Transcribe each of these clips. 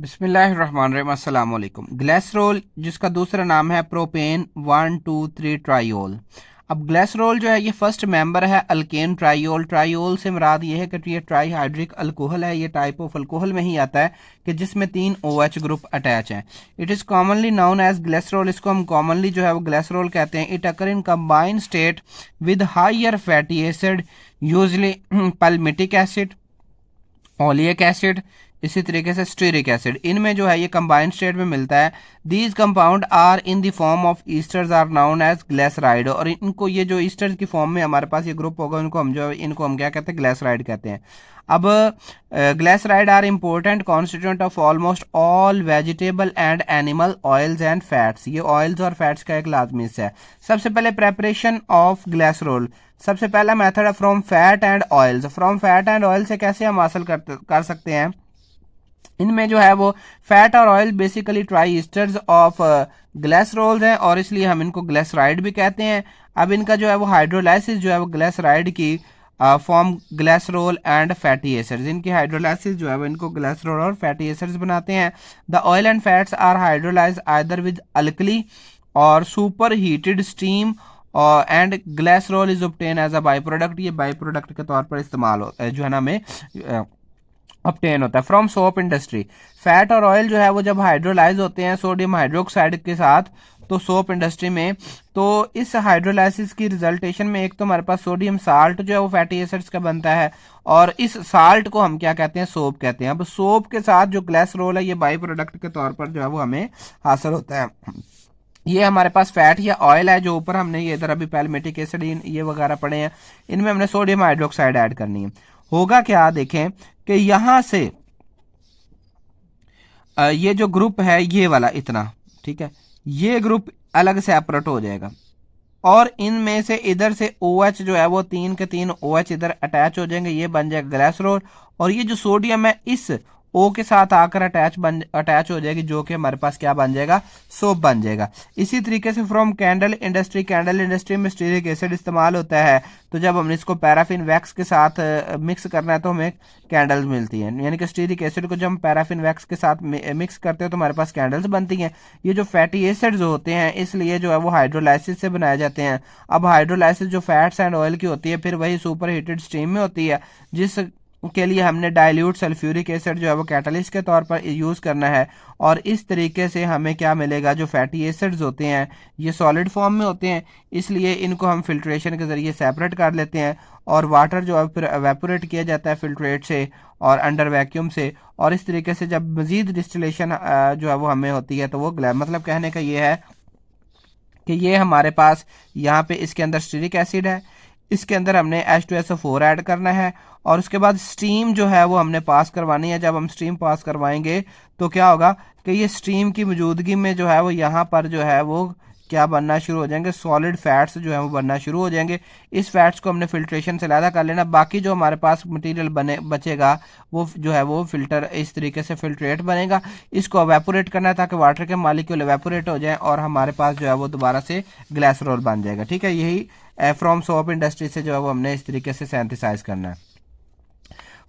बिस्मिल्लाहिर्रहमानिर्रहीम अस्सलाम वालेकुम। ग्लिसरॉल जिसका दूसरा नाम है प्रोपेन 1,2,3 ट्राइयोल। अब ग्लिसरॉल जो है ये फर्स्ट मेंबर है अल्केन ट्राइयोल। ट्राइयोल से मुराद ये है कि ये ट्राईहाइड्रिक अल्कोहल है। ये टाइप ऑफ अल्कोहल में ही आता है कि जिसमें 3 OH ग्रुप अटैच हैं। It is commonly known as glycerol. इसको हम कॉमनली जो है वो ग्लिसरॉल कहते हैं। It occur in combined state with higher fatty acid usually palmitic acid, oleic acid, इसी तरीके से स्टीरिक एसिड। इनमें जो है ये कंबाइंड स्टेट में मिलता है। These compound are in the form of esters are known as glyceride. और इनको ये जो ईस्टर्स की फॉर्म में हमारे पास ये ग्रुप होगा इनको हम क्या कहते हैं, ग्लिसराइड कहते हैं। अब glyceride are important constituent of almost all vegetable and animal oils and fats. ये ऑयल्स और फैट्स का एक लाजमी हिस्सा है। सबसे पहले प्रेपरेशन ऑफ ग्लिसरॉल। सबसे पहला मेथड है from fat and oils. From fat and oil से कैसे हम हासिल कर सकते हैं। इनमें जो है वो फैट और oil basically try esters of glycerols हैं और इसलिए हम इनको ग्लिसराइड भी कहते हैं। अब इनका जो है वो हाइड्रोलाइसिस जो है वो ग्लिसराइड की form glycerol and fatty acids. इनकी हाइड्रोलाइसिस जो है वो इनको ग्लिसरॉल और फैटी एसिड्स बनाते हैं। The oil and fats are hydrolyse either with alkali or super heated steam and glycerol is obtain as a by product. ये बाई प्रोडक्ट के तौर पर इस्तेमाल होता है, जो है ना, हमें ऑब्टेन होता है फ्रॉम सोप इंडस्ट्री। फैट और ऑयल जो है वो जब हाइड्रोलाइज होते हैं सोडियम हाइड्रोक्साइड के साथ तो सोप इंडस्ट्री में, तो इस हाइड्रोलाइसिस की रिजल्टेशन में एक तो हमारे पास सोडियम साल्ट जो है वो फैटी एसिड्स का बनता है और इस साल्ट को हम क्या कहते हैं, सोप कहते हैं। अब सोप के साथ जो ग्लिसरॉल है ये बाई प्रोडक्ट के तौर पर जो है वो हमें हासिल होता है। ये हमारे पास फैट या ऑयल है जो ऊपर हमने ये इधर अभी पैल्मेटिक एसिड ये वगैरह पड़े हैं, इनमें हमने सोडियम हाइड्रोक्साइड ऐड करनी है। होगा क्या, देखें कि यहां से ये जो ग्रुप है ये वाला इतना, ठीक है, ये ग्रुप अलग से सेपरेट हो जाएगा और इनमें से इधर से OH जो है वो 3 के 3 OH इधर अटैच हो जाएंगे, ये बन जाएगा ग्लिसरॉल। और ये जो सोडियम है इस O के साथ आकर अटैच हो जाएगी, जो कि हमारे पास क्या बन जाएगा, सोप बन जाएगा। इसी तरीके से फ्रॉम कैंडल इंडस्ट्री में स्टीरिक एसिड इस्तेमाल होता है। तो जब हमने इसको पैराफिन वैक्स के साथ मिक्स करना है तो हमें कैंडल्स मिलती हैं। यानी कि स्टीरिक एसिड को जब हम पैराफिन वैक्स के साथ मिक्स करते हैं तो हमारे पास कैंडल्स बनती हैं। ये जो फैटी एसिड्स होते हैं इसलिए जो है वो हाइड्रोलाइसिस से बनाए जाते हैं। अब हाइड्रोलाइसिस जो फैट्स एंड ऑयल की होती है फिर वही सुपर हीटेड स्टीम में होती है, जिस के लिए हमने डाइल्यूट सल्फ्यूरिक एसिड जो है वो कैटलिस्ट के तौर पर यूज़ करना है। और इस तरीके से हमें क्या मिलेगा, जो फैटी एसिड्स होते हैं ये सॉलिड फॉर्म में होते हैं, इसलिए इनको हम फिल्ट्रेशन के ज़रिए सेपरेट कर लेते हैं और वाटर जो है फिर एवेपोरेट किया जाता है फिल्ट्रेट से और अंडर वैक्यूम से। और इस तरीके से जब मज़ीद डिस्टिलेशन जो है वो हमें होती है तो वो मतलब कहने का ये है कि ये हमारे पास यहाँ पे इसके अंदर स्टीरिक एसिड है, इसके अंदर हमने H2SO4 ऐड करना है और उसके बाद स्टीम जो है वो हमने पास करवानी है। जब हम स्टीम पास करवाएंगे तो क्या होगा कि ये स्टीम की मौजूदगी में जो है वो यहाँ पर जो है वो क्या बनना शुरू हो जाएंगे, सॉलिड फैट्स जो है वो बनना शुरू हो जाएंगे। इस फैट्स को हमने फिल्ट्रेशन से अलग कर लेना। बाकी जो हमारे पास मटेरियल बचेगा वो जो है वो फिल्टर इस तरीके से फिल्ट्रेट बनेगा। इसको एवेपोरेट करना है ताकि वाटर के मालिक्यूल एवेपोरेट हो जाए और हमारे पास जो है वो दोबारा से ग्लिसरॉल बन जाएगा। ठीक है, यही फ्रॉम सोप इंडस्ट्री से जो है वो हमने इस तरीके से सिंथेसाइज करना है।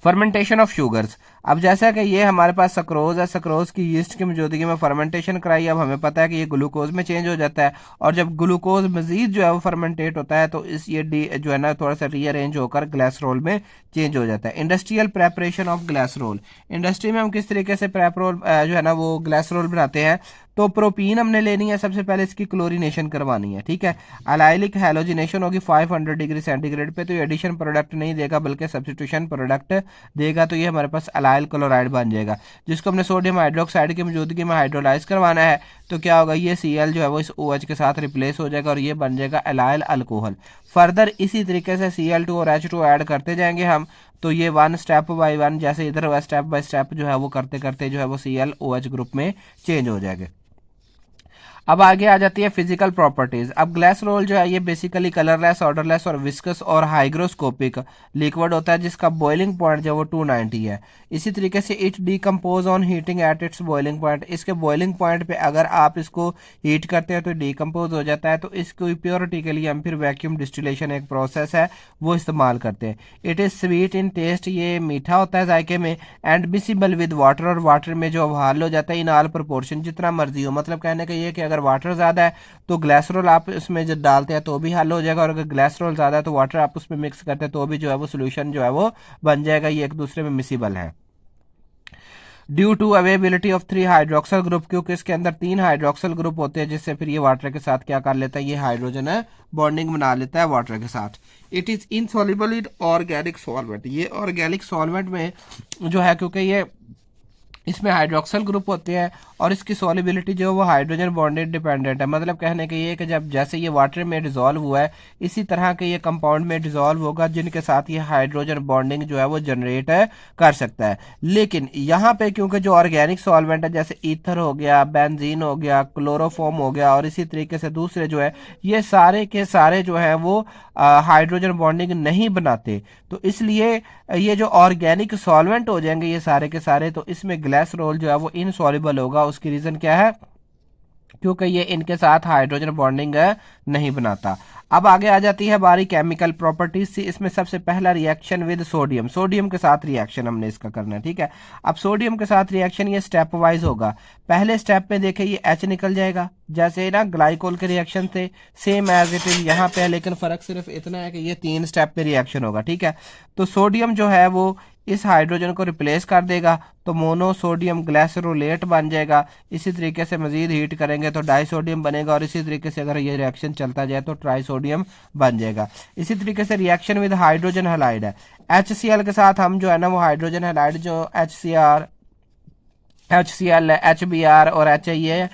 Fermentation of sugars. अब जैसा कि ये हमारे पास सक्रोज है, सक्रोज की यीस्ट की मौजूदगी में फर्मेंटेशन कराई। अब हमें पता है कि ये ग्लूकोज में चेंज हो जाता है और जब ग्लूकोज मजीद जो है वो फर्मेंटेट होता है तो इस ये डी जो है ना थोड़ा सा रीअरेंज होकर ग्लिसरॉल में चेंज हो जाता है। Industrial preparation of glycerol. Industry में हम किस तरीके से प्रेपरोल जो है ना वो ग्लिसरॉल बनाते हैं, तो प्रोपीन हमने लेनी है, सबसे पहले इसकी क्लोरीनेशन करवानी है। ठीक है, अलाइलिक हैलोजिनेशन होगी 500 डिग्री सेंटीग्रेड पे, तो ये एडिशन प्रोडक्ट नहीं देगा बल्कि सब्सटीट्यूशन प्रोडक्ट देगा। तो ये हमारे पास अलाइल क्लोराइड बन जाएगा जिसको हमने सोडियम हाइड्रोक्साइड की मौजूदगी में हाइड्रोलाइज करवाना है। तो क्या होगा, ये Cl जो है वो इस OH के साथ रिप्लेस हो जाएगा और ये बन जाएगा एलाइल अल्कोहल। फर्दर इसी तरीके से Cl2 और H2 ऐड करते जाएंगे हम, तो ये वन स्टेप बाय वन जैसे इधर हुआ स्टेप बाय स्टेप जो है वो करते करते जो है वो ClOH ग्रुप में चेंज हो जाएगा। अब आगे आ जाती है फिजिकल प्रॉपर्टीज। अब ग्लिसरॉल जो है ये बेसिकली कलरलेस, ऑर्डरलेस और विस्कस और हाइग्रोस्कोपिक लिक्विड होता है जिसका बॉइलिंग पॉइंट जो वो 290 है। इसी तरीके से it decompose on heating at its boiling point. इसके बॉइलिंग पॉइंट पे अगर आप इसको हीट करते हैं तो डीकम्पोज हो जाता है। तो इसको प्योरिटी के लिए हम फिर वैक्यूम डिस्टिलेशन एक प्रोसेस है वो इस्तेमाल करते हैं। It is sweet in taste, ये मीठा होता है जायके में, एंड मिसिबल विद वाटर, और वाटर में जो हल हो जाता है इन ऑल प्रोपोर्शन, जितना मर्जी हो। मतलब कहने का ये कि अगर वाटर ज़्यादा है तो ग्लिसरॉल आप उसमें जब डालते हैं तो भी हल हो जाएगा, और अगर ग्लिसरॉल ज़्यादा है तो वाटर आप उसमें मिक्स करते हैं तो भी जो है वो सोल्यूशन जो है वो बन जाएगा। ये एक दूसरे में मिसिबल है। Due to availability of 3 hydroxyl group, क्योंकि इसके अंदर 3 हाइड्रोक्सल ग्रुप होते हैं जिससे फिर ये वाटर के साथ क्या कर लेता है, ये हाइड्रोजन है बॉन्डिंग बना लेता है वाटर के साथ। It is insoluble in organic solvent, ये ऑर्गेनिक सॉल्वेंट में जो है, क्योंकि ये इसमें हाइड्रोक्सल ग्रुप होते हैं और इसकी सॉल्युबिलिटी जो है वो हाइड्रोजन बॉन्डेड डिपेंडेंट है। मतलब कहने का ये कि जब जैसे ये वाटर में डिजोल्व हुआ है इसी तरह के ये कंपाउंड में डिजोल्व होगा जिनके साथ ये हाइड्रोजन बॉन्डिंग जो है वो जनरेट कर सकता है। लेकिन यहाँ पे क्योंकि जो ऑर्गेनिक सॉल्वेंट है जैसे ईथर हो गया, बेंजीन हो गया, क्लोरोफॉर्म हो गया और इसी तरीके से दूसरे जो है ये सारे के सारे जो है वो हाइड्रोजन बॉन्डिंग नहीं बनाते। तो इसलिए ये जो ऑर्गेनिक सॉल्वेंट हो जाएंगे ये सारे के सारे, तो इसमें ग्लिसरॉल जो है वो इनसॉल्युबल होगा। उसकी रीजन क्या है, क्योंकि ये इनके साथ हाइड्रोजन बॉन्डिंग नहीं बनाता। अब आगे आ जाती है हमारी केमिकल प्रॉपर्टीज से। इसमें सबसे पहला रिएक्शन विद सोडियम, सोडियम के साथ रिएक्शन हमने इसका करना है, ठीक है। अब सोडियम के साथ रिएक्शन ये स्टेप वाइज होगा। पहले स्टेप में देखे ये H निकल जाएगा जैसे ना ग्लाइकोल के रिएक्शन थे, सेम एज इट इज यहाँ पे है, लेकिन फर्क सिर्फ इतना है कि ये 3 स्टेप में रिएक्शन होगा, ठीक है। तो सोडियम जो है वो इस हाइड्रोजन को रिप्लेस कर देगा तो मोनोसोडियम ग्लिसरोलेट बन जाएगा। इसी तरीके से मजीद हीट करेंगे तो डाइसोडियम बनेगा, और इसी तरीके से अगर ये रिएक्शन चलता जाए तो ट्राइसोडियम बन जाएगा। इसी तरीके से रिएक्शन विद हाइड्रोजन हैलाइड है। HCl के साथ हम जो है ना वो हाइड्रोजन हैलाइड जो HCl है, HBr और HIA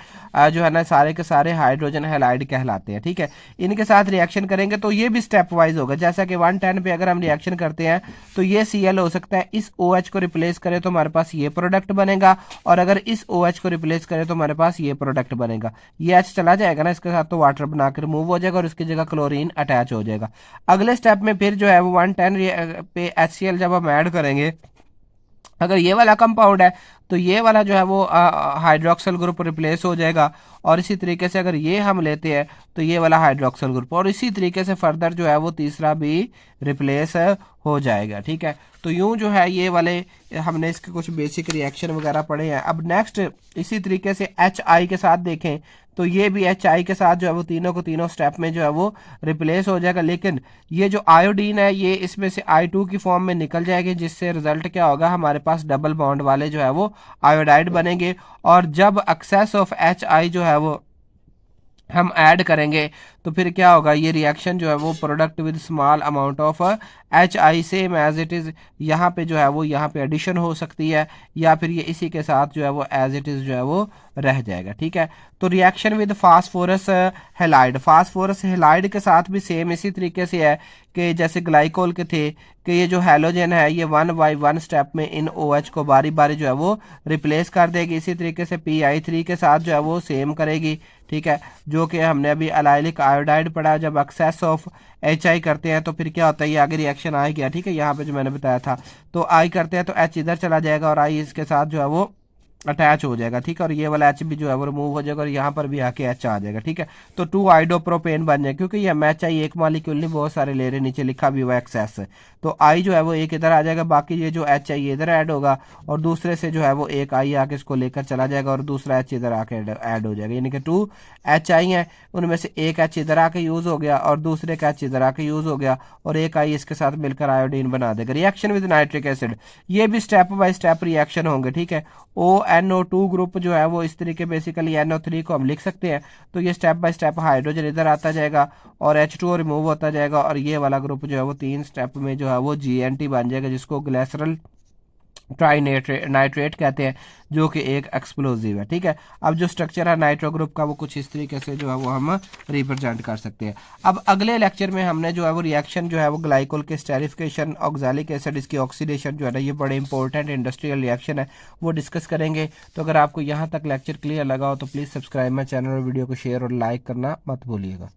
जो है ना सारे के सारे हाइड्रोजन हैलाइड कहलाते हैं, ठीक है। इनके साथ रिएक्शन करेंगे तो ये भी स्टेप वाइज होगा। जैसा कि 110 पे अगर हम रिएक्शन करते हैं तो ये Cl हो सकता है, इस OH को रिप्लेस करें तो हमारे पास ये प्रोडक्ट बनेगा, और अगर इस OH को रिप्लेस करें तो हमारे पास ये प्रोडक्ट बनेगा। ये H चला जाएगा ना इसके साथ तो वाटर बनाकर रिमूव हो जाएगा और इसकी जगह क्लोरीन अटैच हो जाएगा। अगले स्टेप में फिर जो है वो 110 पे HCl जब हम ऐड करेंगे, अगर ये वाला कंपाउंड है तो ये वाला जो है वो हाइड्रोक्सल ग्रुप रिप्लेस हो जाएगा, और इसी तरीके से अगर ये हम लेते हैं तो ये वाला हाइड्रोक्सल ग्रुप, और इसी तरीके से फर्दर जो है वो तीसरा भी रिप्लेस हो जाएगा, ठीक है। तो यूं जो है ये वाले हमने इसके कुछ बेसिक रिएक्शन वगैरह पढ़े हैं। अब नेक्स्ट इसी तरीके से HI के साथ देखें तो ये भी HI के साथ जो है वो तीनों को तीनों स्टेप में जो है वो रिप्लेस हो जाएगा। लेकिन ये जो आयोडीन है ये इसमें से I2 की फॉर्म में निकल जाएगी, जिससे रिजल्ट क्या होगा, हमारे पास डबल बॉन्ड वाले जो है वो आयोडाइड बनेंगे। और जब एक्सेस ऑफ HI जो है वो हम ऐड करेंगे तो फिर क्या होगा, ये रिएक्शन जो है वो product with small amount of HI same as it is, यहाँ पे जो है वो यहाँ पे एडिशन हो सकती है, या फिर ये इसी के साथ जो है वो एज इट इज़ जो है वो रह जाएगा, ठीक है। तो reaction with phosphorus halide, phosphorus halide के साथ भी सेम इसी तरीके से है कि जैसे ग्लाइकोल के थे कि ये जो हैलोजन है ये 1 बाय 1 स्टेप में इन OH को बारी बारी जो है वो रिप्लेस कर देगी। इसी तरीके से PI3 के साथ जो है वो सेम करेगी, ठीक है। जो कि हमने अभी अलाइलिक आयोडाइड पढ़ा, जब एक्सेस ऑफ HI करते हैं तो फिर क्या होता है, ये आगे रिएक्शन आ गया, ठीक है। यहाँ पे जो मैंने बताया था तो I करते हैं तो H इधर चला जाएगा और I इसके साथ जो है वो अटैच हो जाएगा, ठीक है। और ये वाला H भी जो है वो रिमूव हो जाएगा और यहाँ पर भी आके H आ जाएगा, ठीक है। तो 2 आइडोप्रोपेन बन जाए, क्योंकि ये मैच आई एक मालिक्यूल नहीं बहुत सारे ले रहे, नीचे लिखा भी हुआ एक्सेस है। तो I जो है वो एक इधर आ जाएगा, बाकी ये जो H है ये इधर ऐड होगा, और दूसरे से जो है वो एक I आके इसको लेकर चला जाएगा और दूसरा H इधर आके ऐड हो जाएगा। यानी कि 2 HI हैं, उनमें से एक H इधर आके यूज हो गया और दूसरे का H इधर आके यूज हो गया, और एक I इसके साथ मिलकर आयोडीन बना देगा। रिएक्शन विद नाइट्रिक एसिड, ये भी स्टेप बाय स्टेप रिएक्शन होंगे, ठीक है। ONO2 ग्रुप जो है वो इस तरीके बेसिकली NO3 को हम लिख सकते हैं। तो ये स्टेप बाय स्टेप हाइड्रोजन इधर आता जाएगा और H2O रिमूव होता जाएगा, और ये वाला ग्रुप जो है वो 3 स्टेप में जो है वो GNT बन जाएगा, जिसको ग्लिसरल ट्राई नाइट्रेट कहते हैं, जो कि एक एक्सप्लोजिव है। ठीक है, अब जो स्ट्रक्चर है नाइट्रो ग्रुप का वो कुछ इस तरीके से जो है वो हम रिप्रेजेंट कर सकते हैं। अब अगले लेक्चर में हमने जो है वो रिएक्शन जो है वो ग्लाइकोल के स्टेरिफिकेशन, ऑक्सैलिक एसिड इसकी ऑक्सीडेशन जो है ना, ये बड़े इंपॉर्टेंट इंडस्ट्रियल रिएक्शन है, वो डिस्कस करेंगे। तो अगर आपको यहाँ तक लेक्चर क्लियर लगा हो तो प्लीज़ सब्सक्राइब माई चैनल और वीडियो को शेयर और लाइक करना मत भूलिएगा।